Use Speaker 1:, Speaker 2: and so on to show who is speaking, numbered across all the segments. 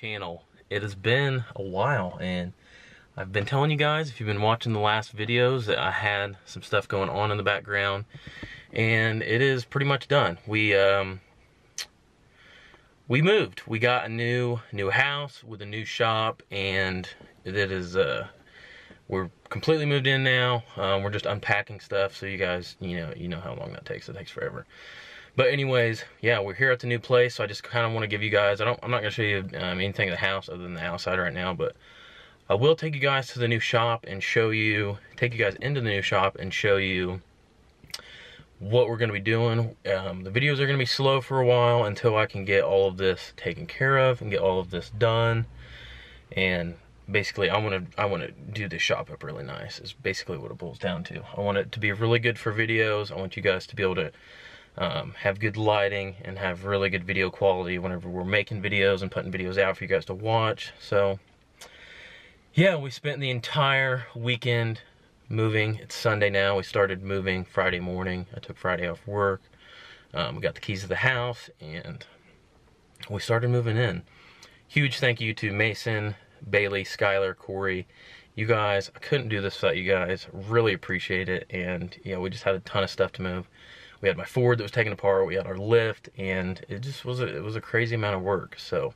Speaker 1: channel. It has been a while, and I've been telling you guys, if you've been watching the last videos, that I had some stuff going on in the background, and it is pretty much done. We moved. We got a new house with a new shop, and it is we're completely moved in now. We're just unpacking stuff, so you guys, you know how long that takes. It takes forever. But anyways, yeah, we're here at the new place, so I just kind of want to give you guys, I'm not going to show you anything of the house other than the outside right now, but I will take you guys to the new shop and take you guys into the new shop and show you what we're going to be doing. The videos are going to be slow for a while until I can get all of this taken care of and get all of this done. And basically, I want to do this shop up really nice, is basically what it boils down to. I want it to be really good for videos. I want you guys to be able to have good lighting and have really good video quality whenever we're making videos and putting videos out for you guys to watch. So yeah, we spent the entire weekend moving. It's Sunday now. We started moving Friday morning. I took Friday off work. We got the keys to the house and we started moving in. Huge thank you to Mason, Bailey, Skylar, Corey. You guys, I couldn't do this without you guys. Really appreciate it. And yeah, we just had a ton of stuff to move. We had my Ford that was taken apart, we had our lift, and it just was a crazy amount of work. So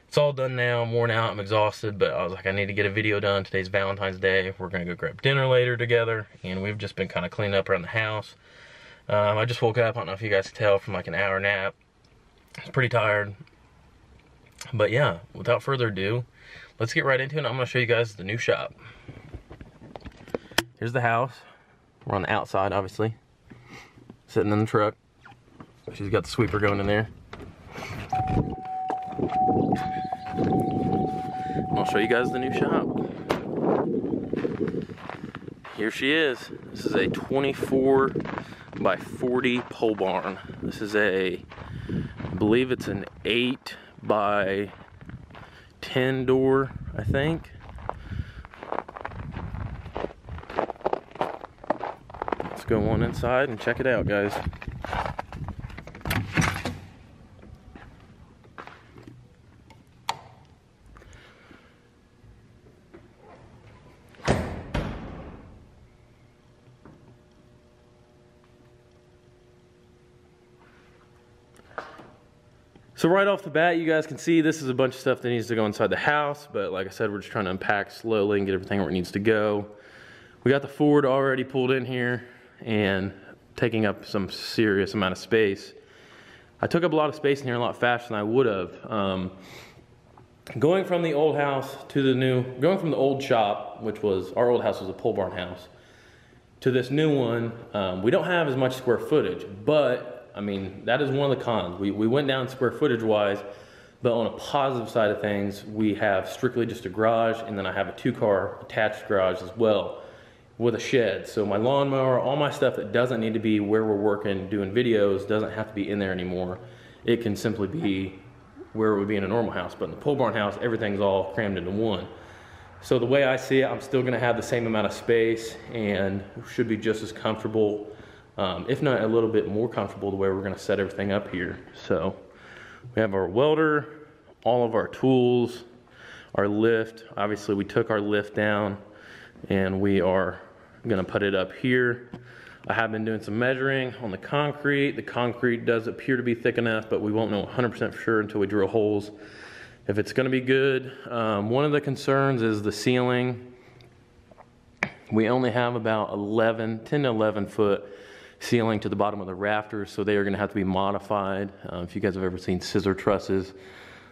Speaker 1: it's all done now. I'm worn out, I'm exhausted, but I was like, I need to get a video done. Today's Valentine's Day. We're gonna go grab dinner later together, and we've just been kind of cleaning up around the house. I just woke up, I don't know if you guys can tell, from like an hour nap. I was pretty tired. But yeah, without further ado, let's get right into it. I'm gonna show you guys the new shop. Here's the house. We're on the outside, obviously. Sitting in the truck. She's got the sweeper going in there. I'll show you guys the new shop. Here she is. This is a 24 by 40 pole barn. This is I believe it's an 8 by 10 door, I think. Let's go on inside and check it out, guys. So right off the bat, you guys can see this is a bunch of stuff that needs to go inside the house, but like I said, we're just trying to unpack slowly and get everything where it needs to go. We got the Ford already pulled in here and taking up some serious amount of space. I took up a lot of space in here a lot faster than I would have. Going from the old house to the new, going from the old shop, which was, our old house was a pole barn house, to this new one, we don't have as much square footage, but I mean, that is one of the cons. We went down square footage wise, but on a positive side of things, we have strictly just a garage, and then I have a 2-car attached garage as well with a shed. So my lawnmower, all my stuff that doesn't need to be where we're working, doing videos, doesn't have to be in there anymore. It can simply be where it would be in a normal house. But in the pole barn house, everything's all crammed into one. So the way I see it, I'm still gonna have the same amount of space and should be just as comfortable, if not a little bit more comfortable, the way we're gonna set everything up here. So we have our welder, all of our tools, our lift. Obviously we took our lift down and we are gonna put it up here. I have been doing some measuring on the concrete. The concrete does appear to be thick enough, but we won't know 100% for sure until we drill holes if it's gonna be good. One of the concerns is the ceiling. We only have about 10 to 11 foot ceiling to the bottom of the rafters, so they are gonna have to be modified. If you guys have ever seen scissor trusses,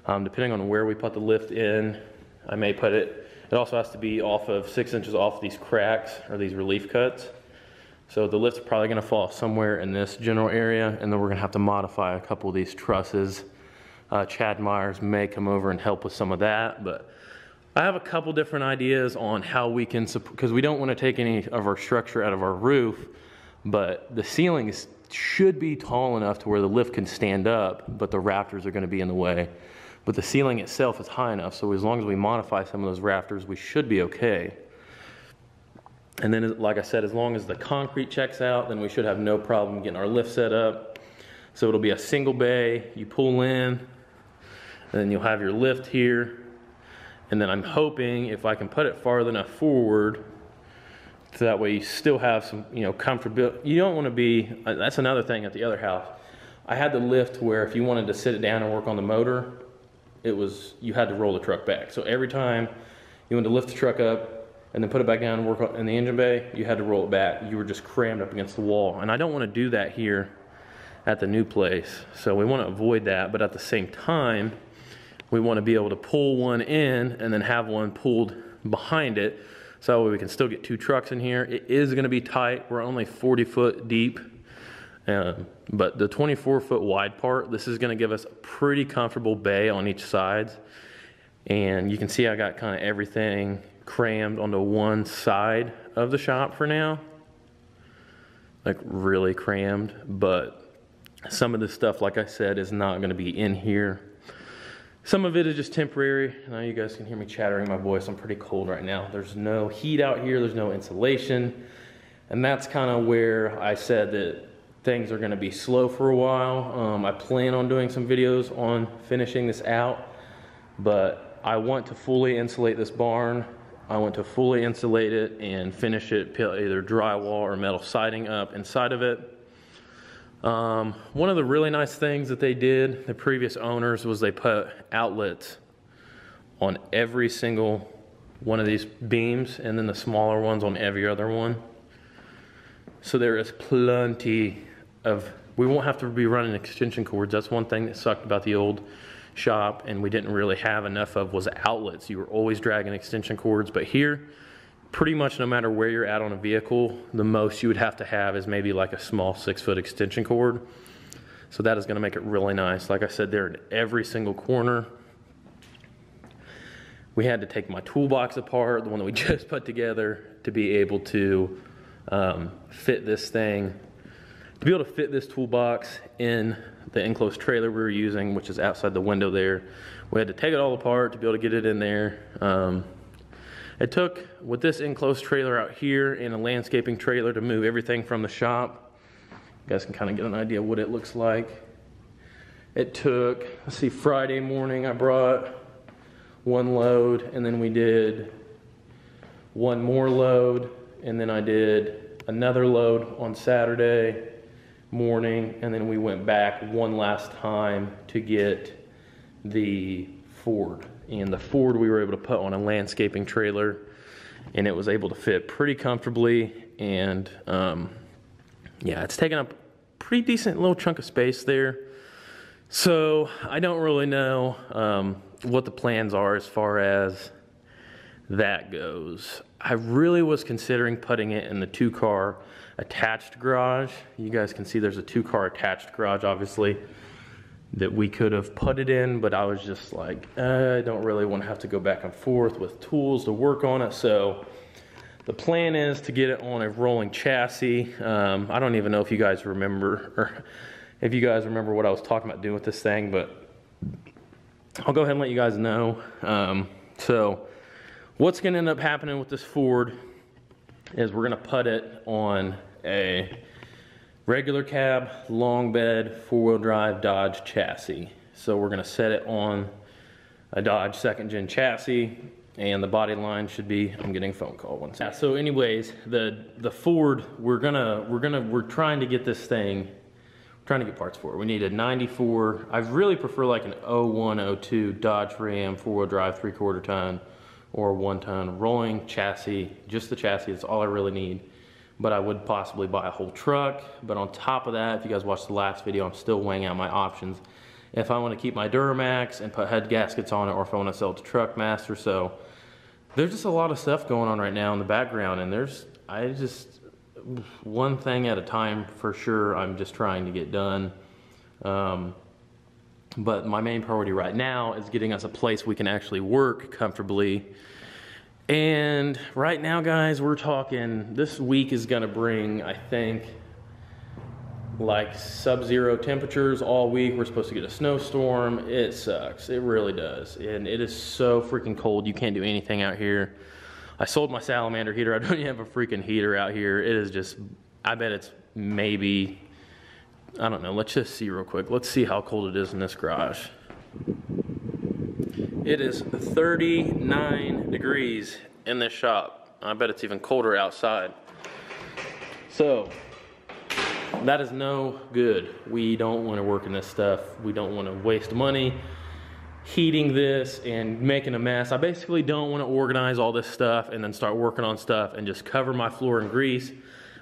Speaker 1: depending on where we put the lift in, I may put it, it also has to be off of 6 inches off these cracks or these relief cuts. So the lift's probably gonna fall somewhere in this general area, and then we're gonna have to modify a couple of these trusses. Chad Myers may come over and help with some of that, but I have a couple different ideas on how we can, because we don't wanna take any of our structure out of our roof, but the ceiling should be tall enough to where the lift can stand up, but the rafters are gonna be in the way. But the ceiling itself is high enough, so as long as we modify some of those rafters, we should be okay. And then, like I said, as long as the concrete checks out, then we should have no problem getting our lift set up. So it'll be a single bay, you pull in, And then you'll have your lift here. And then I'm hoping if I can put it far enough forward, so that way you still have some, you know, comfortability. You don't want to be, that's another thing at the other house. I had the lift where if you wanted to sit it down and work on the motor, you had to roll the truck back. So every time you wanted to lift the truck up and then put it back down and work in the engine bay, you had to roll it back. You were just crammed up against the wall. And I don't want to do that here at the new place. So we want to avoid that, but at the same time, we want to be able to pull one in and then have one pulled behind it. So that way we can still get two trucks in here. It is going to be tight. We're only 40 foot deep. But the 24 foot wide part, this is going to give us a pretty comfortable bay on each side. And you can see I got kind of everything crammed onto one side of the shop for now. Like really crammed. But some of this stuff, like I said, is not going to be in here. Some of it is just temporary. Now you guys can hear me chattering my voice. I'm pretty cold right now. There's no heat out here. There's no insulation. And that's kind of where I said that things are going to be slow for a while. I plan on doing some videos on finishing this out, but I want to fully insulate this barn. I want to fully insulate it and finish it, either drywall or metal siding up inside of it. One of the really nice things that they did, the previous owners, was they put outlets on every single one of these beams, and then the smaller ones on every other one. So there is plenty of, we won't have to be running extension cords. That's one thing that sucked about the old shop, and we didn't really have enough of, was outlets. You were always dragging extension cords, but here, pretty much no matter where you're at on a vehicle, the most you would have to have is maybe like a small 6 foot extension cord. So that is going to make it really nice. Like I said, they're in every single corner. We had to take my toolbox apart, the one that we just put together, to be able to fit this thing. To be able to fit this toolbox in the enclosed trailer we were using, which is outside the window there, we had to take it all apart to be able to get it in there. It took, with this enclosed trailer out here and a landscaping trailer, to move everything from the shop. You guys can kind of get an idea of what it looks like. It took, let's see, Friday morning I brought one load, and then we did one more load, and then I did another load on Saturday morning, and then we went back one last time to get the Ford. And the Ford we were able to put on a landscaping trailer, and it was able to fit pretty comfortably. And yeah, it's taking up a pretty decent little chunk of space there. So I don't really know what the plans are as far as that goes. I really was considering putting it in the 2-car attached garage. You guys can see there's a 2-car attached garage, obviously, that we could have put it in, but I was just like, I don't really want to have to go back and forth with tools to work on it. So the plan is to get it on a rolling chassis. I don't even know if you guys remember, or if you guys remember what I was talking about doing with this thing, but I'll go ahead and let you guys know. So what's going to end up happening with this Ford is we're going to put it on a regular cab, long bed, 4-wheel drive Dodge chassis. So we're going to set it on a Dodge 2nd gen chassis, and the body line should be, I'm getting a phone call one second. So anyways, the Ford, we're trying to get this thing, trying to get parts for it. We need a 94, I really prefer like an 01, 02 Dodge Ram 4-wheel drive 3/4 ton or 1 ton rolling chassis, just the chassis, that's all I really need. But I would possibly buy a whole truck. But on top of that, if you guys watched the last video, I'm still weighing out my options. If I want to keep my Duramax and put head gaskets on it, or if I want to sell it to Truckmaster. So there's just a lot of stuff going on right now in the background, and one thing at a time for sure I'm just trying to get done. But my main priority right now is getting us a place we can actually work comfortably. And right now, guys, we're talking, this week is gonna bring, I think, like sub-zero temperatures all week. We're supposed to get a snowstorm. It sucks, it really does. And it is so freaking cold, you can't do anything out here. I sold my salamander heater. I don't even have a freaking heater out here. It is just, I bet it's maybe, I don't know, let's just see real quick. Let's see how cold it is in this garage. It is 39 degrees in this shop. I bet it's even colder outside. So, that is no good. We don't want to work in this stuff. We don't want to waste money heating this and making a mess. I basically don't want to organize all this stuff and then start working on stuff and just cover my floor in grease.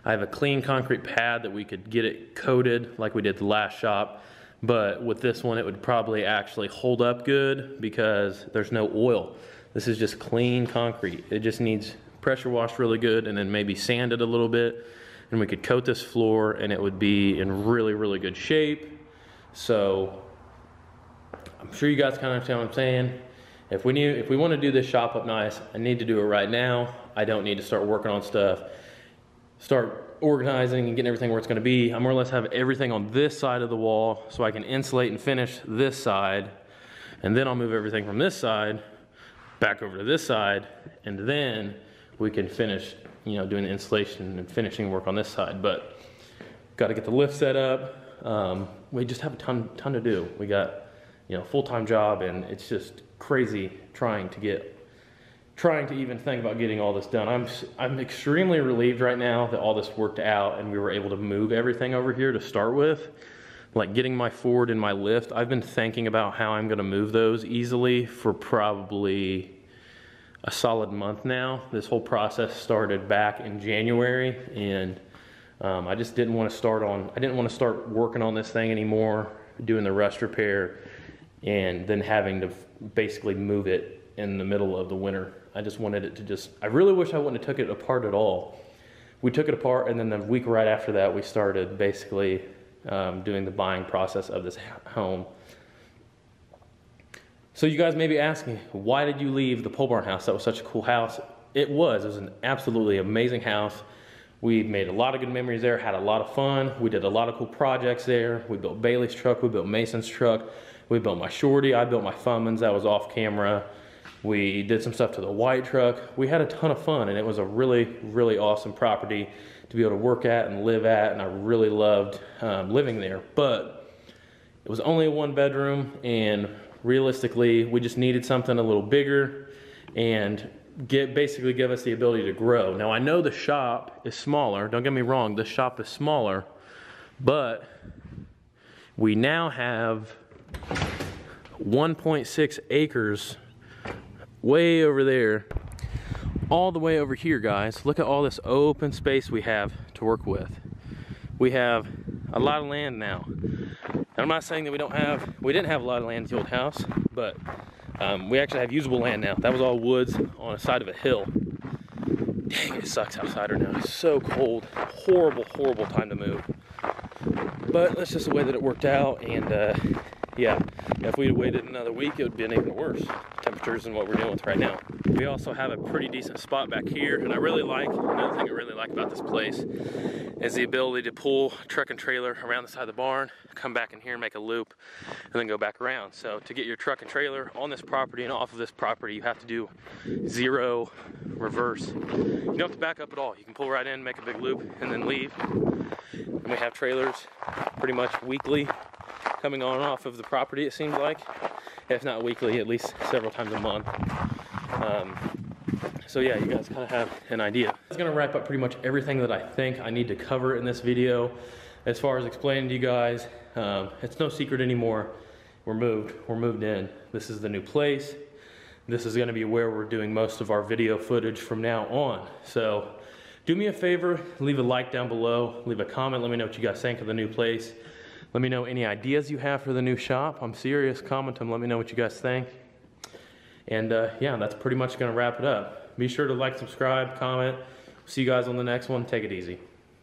Speaker 1: I have a clean concrete pad that we could get it coated like we did the last shop. But with this one, it would probably actually hold up good because there's no oil. This is just clean concrete. It just needs pressure washed really good and then maybe sanded a little bit. And we could coat this floor and it would be in really, really good shape. So I'm sure you guys kind of understand what I'm saying. If we want to do this shop up nice, I need to do it right now. I don't need to start working on stuff, start organizing and getting everything where it's going to be. I more or less have everything on this side of the wall so I can insulate and finish this side, and then I'll move everything from this side back over to this side, and then we can finish, you know, doing the insulation and finishing work on this side. But got to get the lift set up. We just have a ton to do. We got, you know, full-time job, and it's just crazy trying to even think about getting all this done. I'm extremely relieved right now that all this worked out and we were able to move everything over here to start with. Like getting my Ford and my lift, I've been thinking about how I'm gonna move those easily for probably a solid month now. This whole process started back in January, and I just didn't want to start working on this thing anymore, doing the rust repair, and then having to basically move it in the middle of the winter. I just wanted it to I really wish I wouldn't have took it apart at all. We took it apart, and then the week right after that, we started basically doing the buying process of this home. So you guys may be asking, why did you leave the pole barn house? That was such a cool house. It was an absolutely amazing house. We made a lot of good memories there, had a lot of fun. We did a lot of cool projects there. We built Bailey's truck, we built Mason's truck, we built my Shorty, I built my Fummins, that was off camera. We did some stuff to the white truck. We had a ton of fun, and it was a really, really awesome property to be able to work at and live at, and I really loved living there. But it was only a 1-bedroom, and realistically, we just needed something a little bigger and basically give us the ability to grow. Now, I know the shop is smaller. Don't get me wrong, the shop is smaller, but we now have 1.6 acres way over there, all the way over here, guys. Look at all this open space we have to work with. We have a lot of land now. I'm not saying that we didn't have a lot of land at the old house, but we actually have usable land now. That was all woods on the side of a hill. Dang, it sucks outside right now. It's so cold. Horrible, horrible time to move. But that's just the way that it worked out, and yeah, if we'd waited another week, it would have been even worse temperatures than what we're dealing with right now. We also have a pretty decent spot back here, and another thing I really like about this place is the ability to pull truck and trailer around the side of the barn, come back in here, make a loop, and then go back around. So to get your truck and trailer on this property and off of this property, you have to do 0 reverse. You don't have to back up at all. You can pull right in, make a big loop, and then leave. And we have trailers pretty much weekly coming on and off of the property, it seems like. If not weekly, at least several times a month. So yeah, you guys kind of have an idea. That's gonna wrap up pretty much everything that I think I need to cover in this video. As far as explaining to you guys, it's no secret anymore. We're moved in. This is the new place. This is gonna be where we're doing most of our video footage from now on. So do me a favor, leave a like down below, leave a comment, let me know what you guys think of the new place. Let me know any ideas you have for the new shop. I'm serious, comment them, let me know what you guys think. And yeah, that's pretty much gonna wrap it up. Be sure to like, subscribe, comment. See you guys on the next one. Take it easy.